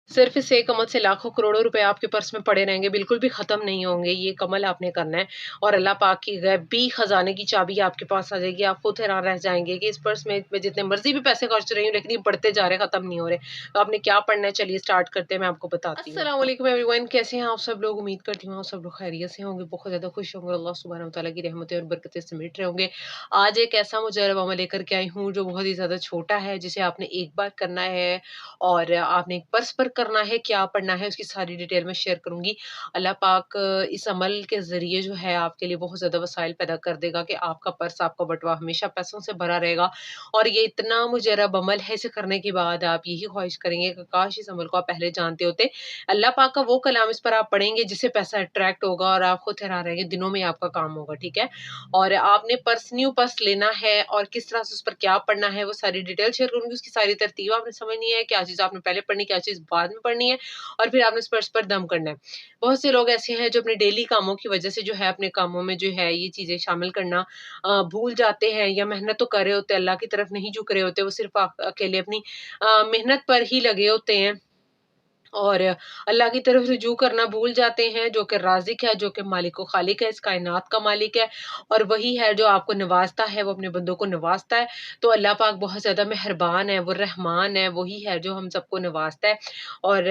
सिर्फ इस एक अमल से लाखों करोड़ों रुपए आपके पर्स में पड़े रहेंगे, बिल्कुल भी ख़त्म नहीं होंगे। ये एक अमल आपने करना है और अल्लाह पाक की गैबी ख़ज़ाने की चाबी आपके पास आ जाएगी। आप खुद हैरान रह जाएँगे कि इस पर्स में मैं जितने मर्ज़ी भी पैसे खर्च रही हूँ, लेकिन ये बढ़ते जा रहे हैं, ख़त्म नहीं हो रहे। तो आपने क्या पढ़ना है, चलिए स्टार्ट करते हैं, मैं आपको बताती हूँ। अस्सलाम वालेकुम एवरीवन, कैसे हैं आप सब लोग? उम्मीद करती हूँ आप सब लोग खैरियत से होंगे, बहुत ज़्यादा खुश होंगे, अल्लाह सुब्हानहू व तआला की रहमतें और बरकतें समेट रहे होंगे। आज एक ऐसा मुजर्रब अमल लेकर के आई हूँ, जो बहुत ही ज़्यादा छोटा है, जिसे आपने एक बार करना है और आपने एक पर्स पर करना है, क्या पढ़ना है उसकी सारी डिटेल मैं शेयर करूँगी। अल्लाह पाक इस अमल के ज़रिए जो है आपके लिए बहुत ज़्यादा वसाइल पैदा कर देगा कि आपका पर्स, आपका बटुआ हमेशा पैसों से भरा रहेगा और ये इतना मुजर्रब अमल है, इसे करने के बाद आप यही ख्वाहिश करेंगे कि काश इस अमल को आप पहले जानते होते। अल्लाह पाक का वो कलाम इस पर आप पढ़ेंगे जिससे पैसा अट्रैक्ट होगा और आप खुद हैरान रहेंगे, दिनों में आपका काम होगा, ठीक है? और आपने पर्स न्यू पर्स लेना है और किस तरह से उस पर क्या पढ़ना है, वो सारी डिटेल शेयर करूँगी, उसकी सारी तरतीब आपने समझनी है, क्या चीज़ आपने पहले पढ़नी है, क्या चीज़ बाद में पढ़नी है और फिर आपने उस पर्स पर दम करना है। बहुत से लोग ऐसे हैं जो अपने डेली कामों की वजह से जो है अपने कामों में जो है ये चीज़ें शामिल करना भूल जाते हैं या मेहनत तो कर रहे होते हैं, अल्लाह की तरफ नहीं झुक रहे होते, वो सिर्फ़ अकेले अपनी मेहनत पर ही लगे होते हैं। और अल्लाह की तरफ रुजू करना भूल जाते हैं, जो कि राज़िक है, जो कि मालिक व खालिक है, इस कायनात का मालिक है और वही है जो आपको नवाज़ता है, वो अपने बंदों को नवाज़ता है। तो अल्लाह पाक बहुत ज़्यादा मेहरबान है, वो रहमान है, वही है जो हम सबको नवाज़ता है और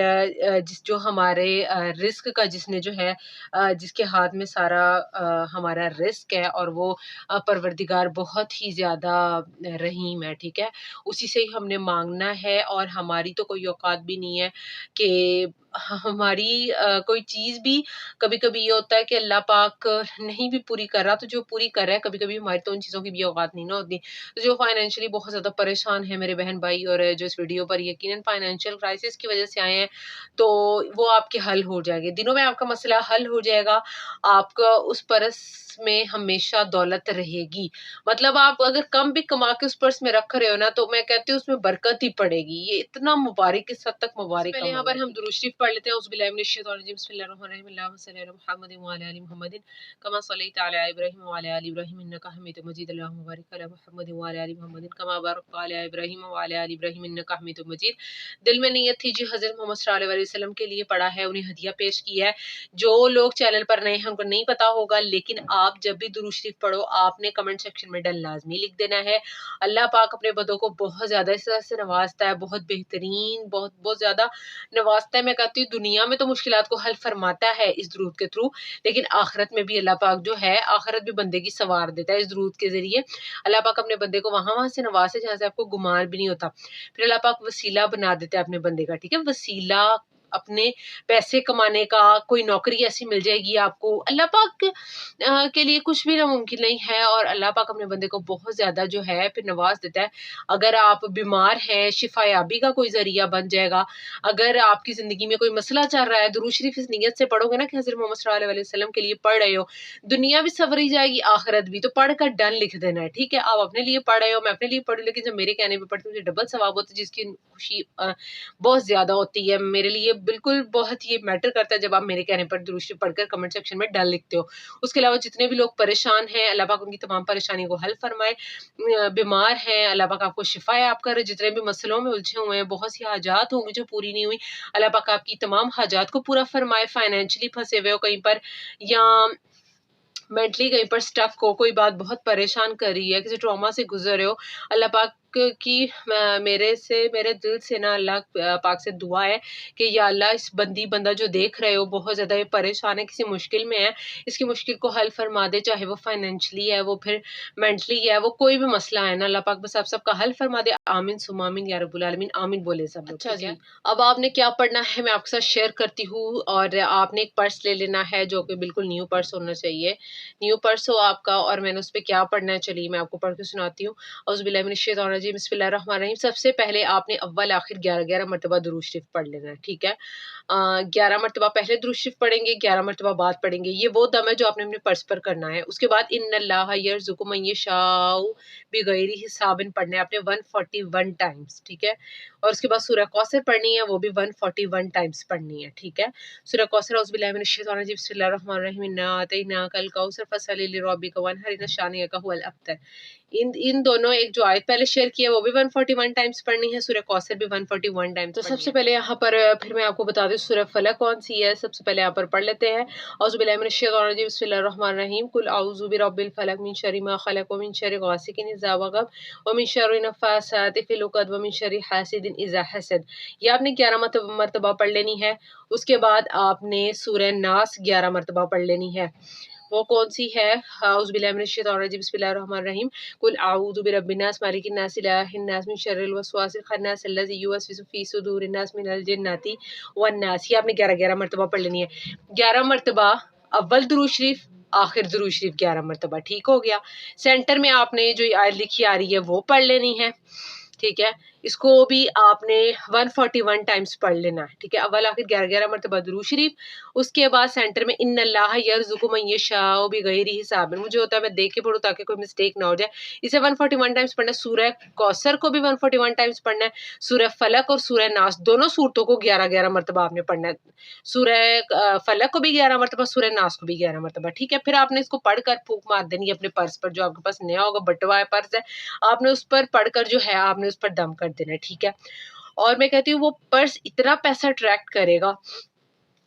जो हमारे रिज़्क का जिसने जो है जिसके हाथ में सारा हमारा रिज़्क है और वो परवरदिगार बहुत ही ज़्यादा रहीम है, ठीक है? उसी से ही हमने माँगना है और हमारी तो कोई औकात भी नहीं है कि हमारी कोई चीज़ भी कभी-कभी ये होता है कि अल्लाह पाक नहीं भी पूरी कर रहा, तो जो पूरी कर रहा है, कभी-कभी हमारी तो उन चीज़ों की भी औकात नहीं ना होती। तो जो फाइनेंशियली बहुत ज़्यादा परेशान है मेरे बहन-भाई और जो इस वीडियो पर यकीनन फाइनेंशियल क्राइसिस की वज़ह से आए हैं, तो वो आपके हल हो जाएँगे। दिनों में आपका मसला हल हो जाएगा, आपका उस पर्स में हमेशा दौलत रहेगी। मतलब आप अगर कम भी कमा के उस पर्स में रख रहे हो ना, तो मैं कहती हूँ उसमें बरकत ही पड़ेगी। ये इतना मुबारक, इस हद तक मुबारक पहले यहाँ पर हम दुरूद शरीफ पढ़ लेते हैं। औज़ुबिल्लाहि मिनश्शैतानिर्रजीम, बिस्मिल्लाहिर्रहमानिर्रहीम, अल्लाहुम्मा सल्लि अला मुहम्मदिन कमा सल्लैता अला इब्राहीम व अला आलि इब्राहीम इन्नका हमीदुम मजीद, अल्लाहुम्मा बारिक अला मुहम्मदिन व अला आलि मुहम्मदिन कमा बारकता अला इब्राहीम व अला आलि इब्राहीम इन्नका हमीदुम मजीद। दिल में नीयत थी जी, हज़रत मोहम्मद सल्लल्लाहु अलैहि वसल्लम के लिए पढ़ा है, उन्हें हदिया पेश किया है। जो लोग चैनल पर नए हैं, उनको नहीं पता होगा, लेकिन आप जब भी दुरूद शरीफ पढ़ो, आपने कमेंट सेक्शन में डन लाज़मी लिख देना है। अल्लाह पाक अपने बंदों को बहुत ज़्यादा इस तरह से नवाज़ता है, बहुत बेहतरीन, बहुत ज़्यादा नवाज़ता है। मैं कहती हूँ दुनिया में तो मुश्किलात को हल फरमाता है इस दुरूद के थ्रू, लेकिन आखिरत में भी अल्लाह पाक जो है, आखिरत भी बंदे की सँवार देता है इस दुरूद के ज़रिए। अल्लाह पाक अपने बंदे को वहाँ-वहाँ से नवाज़े जहाँ से आपको गुमान भी नहीं होता। फिर अल्लाह पाक वसीला बना देता है अपने बंदे का, ठीक है? वसीला अपने पैसे कमाने का, कोई नौकरी ऐसी मिल जाएगी आपको। अल्लाह पाक के लिए कुछ भी नामुमकिन नहीं है और अल्लाह पाक अपने बंदे को बहुत ज़्यादा जो है फिर नवाज़ देता है। अगर आप बीमार हैं, शिफ़ा-याबी का कोई ज़रिया बन जाएगा। अगर आपकी ज़िंदगी में कोई मसला चल रहा है, दुरूद शरीफ इस नीयत से पढ़ोगे ना कि हज़रत मोहम्मद सल्लल्लाहु अलैहि वसल्लम के लिए पढ़ रहे हो, दुनिया भी सँवरी जाएगी, आखिरत भी। तो पढ़ कर डन लिख देना है, ठीक है? आप अपने लिए पढ़ रहे हो, मैं अपने लिए पढ़ रही हूँ, लेकिन जब मेरे कहने पे पढ़ती हूँ, मुझे डबल सवाब होता है, जिसकी खुशी बहुत ज़्यादा होती है। मेरे लिए बिल्कुल बहुत ये मैटर करता है जब आप मेरे कहने पर दुरूद शरीफ पढ़कर कमेंट सेक्शन में डन लिखते हो। उसके अलावा जितने भी लोग परेशान हैं, अल्लाह पाक उनकी तमाम परेशानियों को हल फरमाए। बीमार हैं, अल्लाह पाक आपको शिफ़ा-याब करे। जितने भी मसलों में उलझे हुए हैं, बहुत सी हाजात होंगी जो पूरी नहीं हुई, अल्लाह पाक आपकी तमाम हाजात को पूरा फरमाए। फाइनेंशियली फँसे हुए हो कहीं पर या मेंटली कहीं पर स्टक हो, कोई बात बहुत परेशान कर रही है, किसी ट्रॉमा से गुज़र रहे हो, अल्लाह पाक की मेरे दिल से ना अल्लाह पाक से दुआ है कि या अल्लाह इस बंदा जो देख रहे हो बहुत ज़्यादा ये परेशान है, किसी मुश्किल में है, इसकी मुश्किल को हल फरमा दे, चाहे वो फाइनेंशियली है, वो फिर मेंटली है, वो कोई भी मसला है ना, अल्लाह पाक बस आप सबका हल फरमा दे। आमीन सुम्मा आमीन या रब्बुल आलमीन, आमीन बोले सब लोग। अच्छा जी, अब आपने क्या पढ़ना है मैं आपके साथ शेयर करती हूँ और आपने एक पर्स ले लेना है जो कि बिल्कुल न्यू पर्स होना चाहिए। न्यू पर्स हो आपका और मैंने उस पे क्या पढ़ना है, चलिए मैं आपको पढ़ के सुनाती हूँ। औज़ुबिल्लाहि मिनश्शैतानिर्रजीम, बिस्मिल्लाहिर्रहमानिर्रहीम। सबसे पहले आपने अव्वल आखिर 11-11 मरतबा दुरूद शरीफ पढ़ लेना है, ठीक है? 11 मरतबा पहले दुरूद शरीफ पढ़ेंगे, 11 मरतबा बाद पढ़ेंगे। ये वो दम है जो आपने अपने पर्स पर करना है। उसके बाद इन्नल्लाह यर्ज़ुक़ु मन यशाउ बिग़ैरि हिसाबिन पढ़ना है आपने 141 टाइम्स, ठीक है? और उसके बाद सूरह कौसर पढ़नी है, वो भी 141 टाइम्स पढ़नी है, ठीक है? सूरह कौसर औज़ुबिल्लाहि मिनश्शैतानिर्रजीम, बिस्मिल्लाहिर्रहमानिर्रहीम, इन्ना अतैनाकल कौसर फसल्लि लिरब्बिका वन्हर, इन्न शानिअका हुवल अब्तर। इन दोनों एक जो आयत पहले शेयर की है वो भी 141 टाइम्स पढ़नी है, सूरह कौसर भी 141 टाइम्स। तो सबसे पहले यहाँ पर फिर मैं आपको बता दूँ सूरह फलक कौन सी है। सबसे पहले यहाँ पर पढ़ लेते हैं, औज़ु बिल्लाहि मिनश शैतानिर रजीम, बिस्मिल्लाहिर्रहमानिर्रहीम, कुल औज़ु बिरब्बिल फलक, मिन शर्रि मा खलक, व मिन शर्रि गासिकिन इज़ा वक़ब, व मिन शर्रि नफ़्फ़ासाति फ़िल उक़द, व मिन शर्रि हासिदिन इज़ा हसद। ये आपने 11 मरतबा पढ़ लेनी है। उसके बाद आपने सूरह नास 11 मरतबा पढ़ लेनी है। वो कौन सी है? औज़ु बिल्लाहि मिनश शैतानिर रजीम, बिस्मिल्लाहिर्रहमानिर्रहीम, कुल औज़ु बिरब्बिन नास, मालिकिन नास, इलाहिन नास, मिन शर्रिल वसवासिल खन्नास, अल्लज़ी युवस्विसु फ़ी सुदूरिन नास, मिनल जिन्नति वन नास। ये आपने 11-11 मरतबा पढ़ लेनी है। 11 मरतबा अव्वल दुरूद शरीफ, आखिर दुरूद शरीफ 11 मरतबा। ठीक हो गया। सेंटर में आपने जो आयत लिखी आ रही है वो पढ़ लेनी है। ठीक है, इसको भी आपने 141 टाइम्स पढ़ लेना है। ठीक है, अव्वल आखिर 11-11 मरतबा दुरूद शरीफ, उसके बाद सेंटर में इन्नल्लाह यर्ज़ुक़ु मन यशाअ बिग़ैरि हिसाब। मुझे होता है मैं देख के पढ़ूँ ताकि कोई मिस्टेक ना हो जाए। इसे 141 टाइम्स पढ़ना है। सूरह कौसर को भी 141 टाइम्स पढ़ना है। सूरह फलक और सूरह नास दोनों सूरतों को 11-11 मरतबा आपने पढ़ना है। सूरह फलक को भी 11 मरतबा, सूरह नास को भी 11 मरतबा। ठीक है, फिर आपने इसको पढ़कर फूंक मार देनी है अपने पर्स पर, जो आपके पास नया होगा बटवा है पर्स है, आपने उस पर पढ़कर जो है आपने उस पर दम कर देना है। ठीक है, और मैं कहती हूँ वो पर्स इतना पैसा अट्रैक्ट करेगा,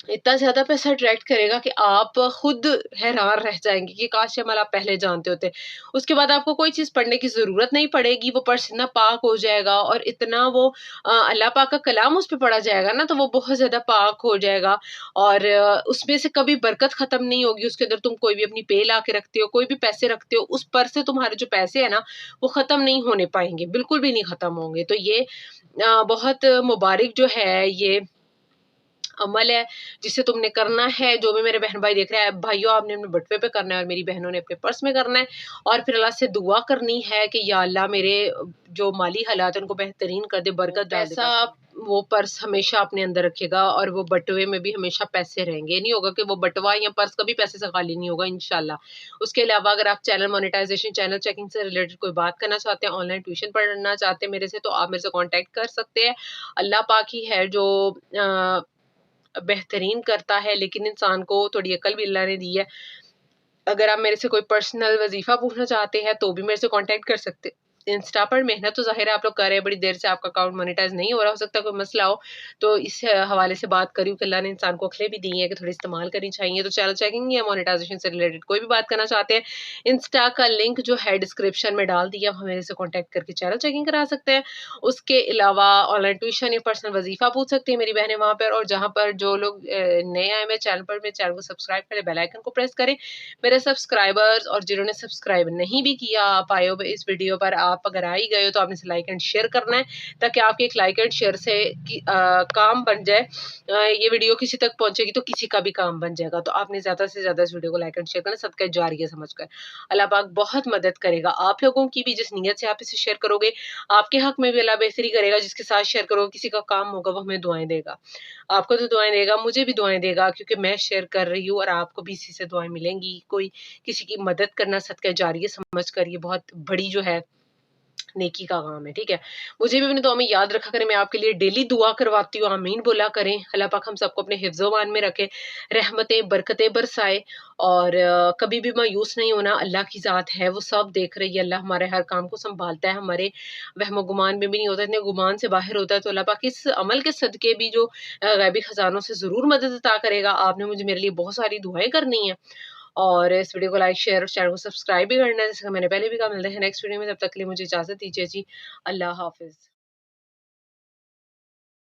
इतना ज़्यादा पैसा अट्रैक्ट करेगा कि आप खुद हैरान रह जाएंगे कि काश ये अमल आप पहले जानते होते। उसके बाद आपको कोई चीज़ पढ़ने की ज़रूरत नहीं पड़ेगी। वो पर्स इतना पाक हो जाएगा और इतना वो अल्लाह पाक का कलाम उस पे पढ़ा जाएगा ना, तो वो बहुत ज़्यादा पाक हो जाएगा और उसमें से कभी बरकत ख़त्म नहीं होगी। उसके अंदर तुम कोई भी अपनी पे ला के रखते हो, कोई भी पैसे रखते हो, उस पर्स से तुम्हारे जो पैसे हैं ना वो ख़त्म नहीं होने पाएंगे, बिल्कुल भी नहीं ख़त्म होंगे। तो ये बहुत मुबारक जो है ये अमल है जिसे तुमने करना है। जो भी मेरे बहन भाई देख रहे हैं, भाइयों आपने अपने बटवे पे करना है और मेरी बहनों ने अपने पर्स में करना है। और फिर अल्लाह से दुआ करनी है कि या अल्लाह मेरे जो माली हालात है उनको बेहतरीन कर दे, बरकत डाल दे। पैसा वो पर्स हमेशा अपने अंदर रखेगा और वो बटवे में भी हमेशा पैसे रहेंगे। ये नहीं होगा कि वो बटवा या पर्स कभी पैसे से खाली नहीं होगा इंशाल्लाह। उसके अलावा अगर आप चैनल मोनेटाइजेशन, चैनल चेकिंग से रिलेटेड कोई बात करना चाहते हैं, ऑनलाइन ट्यूशन पढ़ना चाहते हैं मेरे से, तो आप मेरे से कॉन्टैक्ट कर सकते हैं। अल्लाह पाक ही है जो बेहतरीन करता है, लेकिन इंसान को थोड़ी अकल भी अल्लाह ने दी है। अगर आप मेरे से कोई पर्सनल वजीफा पूछना चाहते हैं तो भी मेरे से कांटेक्ट कर सकते हैं। इंस्टा पर मेहनत तो ज़ाहिर है आप लोग कर रहे हैं, बड़ी देर से आपका अकाउंट मोनेटाइज नहीं हो रहा, हो सकता है कोई मसला हो, तो इस हवाले से बात करी कि अल्लाह ने इंसान को अक्लें भी दी हैं कि थोड़ी इस्तेमाल करनी चाहिए। तो चैनल चेकिंग या मोनेटाइजेशन से रिलेटेड कोई भी बात करना चाहते हैं, इंस्टा का लिंक जो है डिस्क्रिप्शन में डाल दिया, आप मेरे से कॉन्टैक्ट करके चैनल चेकिंग करा सकते हैं। उसके अलावा ऑनलाइन ट्यूशन या पर्सनल वजीफा पूछ सकती हैं मेरी बहनें वहाँ पर। और जहाँ पर जो लोग नए आए मेरे चैनल पर, मेरे चैनल को सब्सक्राइब करें, बेल आइकन को प्रेस करें। मेरे सब्सक्राइबर्स और जिन्होंने सब्सक्राइब नहीं भी किया, आप आए हो इस वीडियो पर, आप अगर आ ही गए हो तो आपने इसे लाइक एंड शेयर करना है ताकि आपके एक लाइक एंड शेयर से काम बन जाए। ये वीडियो किसी तक पहुंचेगी तो किसी का भी काम बन जाएगा। तो आपने ज़्यादा से ज़्यादा इस वीडियो को लाइक एंड शेयर करना, सदका जारिया समझकर। अल्लाह पाक बहुत मदद करेगा आप लोगों की भी, जिस नीयत से आप इसे शेयर करोगे आपके हक में भी अल्लाह बेहतरी करेगा। जिसके साथ शेयर करोगे किसी का काम होगा वो हमें दुआएं देगा, आपको तो दुआएं देगा, मुझे भी दुआएं देगा, क्योंकि मैं शेयर कर रही हूँ और आपको भी इसी से दुआएं मिलेंगी। कोई किसी की मदद करना सदका जारिया समझ कर ये बहुत बड़ी जो है नेकी का काम है। ठीक है, मुझे भी अपनी दुआ में याद रखा करें। मैं आपके लिए डेली दुआ करवाती हूँ, आमीन बोला करें। अल्लाह पाक हम सबको अपने हिफ्ज़-ओ-मान में रखे, रहमतें बरकतें बरसाए और कभी भी मायूस नहीं होना। अल्लाह की ज़ात है, वो सब देख रही है। अल्लाह हमारे हर काम को संभालता है, हमारे वहम गुमान में भी नहीं होता, इतने गुमान से बाहर होता है। तो अल्लाह पाक इस अमल के सदके भी जो गैबी खजानों से ज़रूर मदद अता करेगा। आपने मुझे मेरे लिए बहुत सारी दुआएं करनी है और इस वीडियो को लाइक, शेयर और चैनल को सब्सक्राइब भी करना है, जैसे मैंने पहले भी कहा। मिलते हैं नेक्स्ट वीडियो में, तब तक के लिए मुझे इजाज़त दीजिए जी। अल्लाह हाफ़िज़।